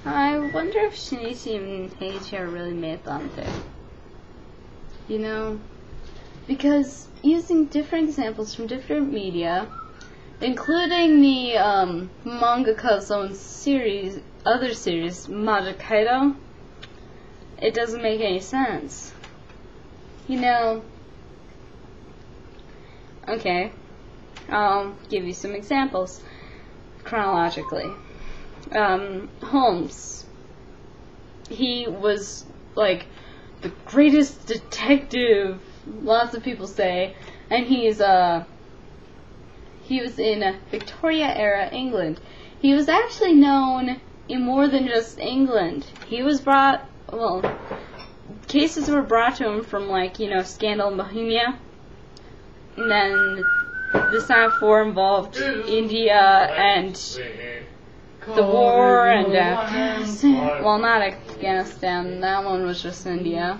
I wonder if Shinichi and Heiji are really Meitantei. You know? Because using different examples from different media, including the mangaka's own series, other series, Meitantei, it doesn't make any sense. You know? Okay. I'll give you some examples chronologically. Holmes. He was like the greatest detective, lots of people say, and he was in Victoria era England. He was actually known in more than just England. He was cases were brought to him from, like, you know, Scandal in Bohemia, and then this time before involved India and the war and Afghanistan. Well, not Afghanistan. That one was just India.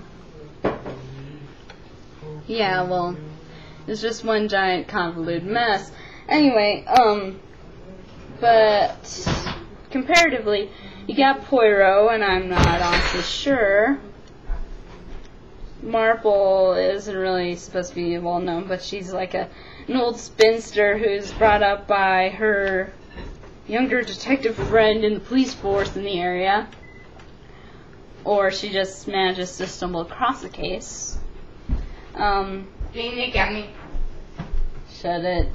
Yeah, well, it's just one giant convoluted mess. Anyway, but comparatively, you got Poirot, and I'm not honestly sure. Marple isn't really supposed to be well known, but she's like an old spinster who's brought up by her younger detective friend in the police force in the area, or she just manages to stumble across the case. Shut it.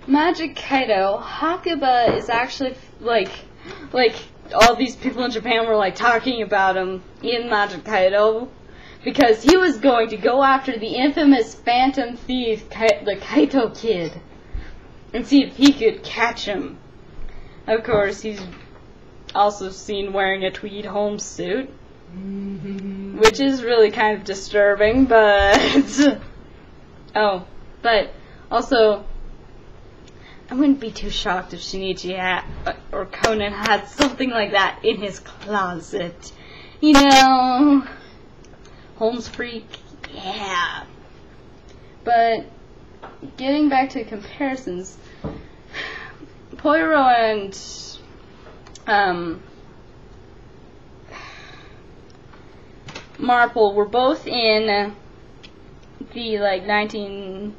Magic Kaido, Hakuba is actually like all these people in Japan were like talking about him in Magic Kaido, because he was going to go after the infamous Phantom Thief, the Kaito Kid, and see if he could catch him. Of course, he's also seen wearing a tweed Holmes suit, which is really kind of disturbing, but... oh, but also, I wouldn't be too shocked if Shinichi or Conan had something like that in his closet. You know... Holmes freak, yeah. But getting back to comparisons, Poirot and Marple were both in the like 1930s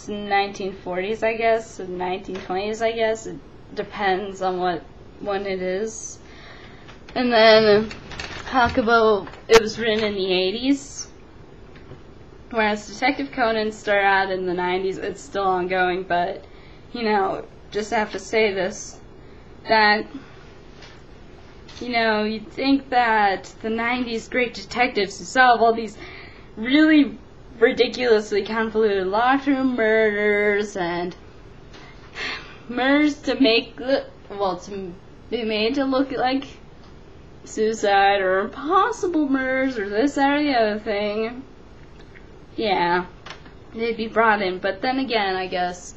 and 1940s, I guess, and 1920s, I guess. It depends on what one it is. And then Hakuba, it was written in the 80s, whereas Detective Conan started out in the 90s. It's still ongoing, but, you know, just have to say this, that, you know, you'd think that the 90s great detectives who solve all these really ridiculously convoluted locked room murders and murders to be made to look like suicide or impossible murders or this, that, or the other thing. Yeah, they'd be brought in. But then again, I guess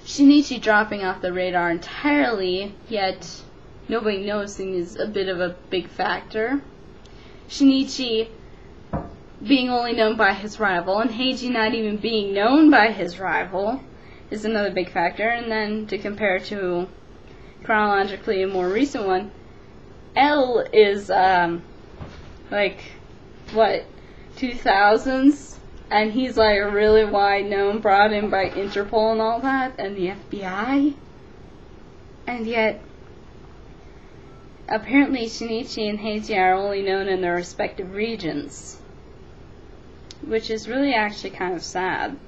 Shinichi dropping off the radar entirely, yet nobody noticing, is a bit of a big factor. Shinichi being only known by his rival, and Heiji not even being known by his rival, is another big factor. And then to compare to chronologically a more recent one, L is, like, what, 2000s? And he's, like, really wide known, brought in by Interpol and all that, and the FBI? And yet, apparently Shinichi and Heiji are only known in their respective regions. Which is really actually kind of sad.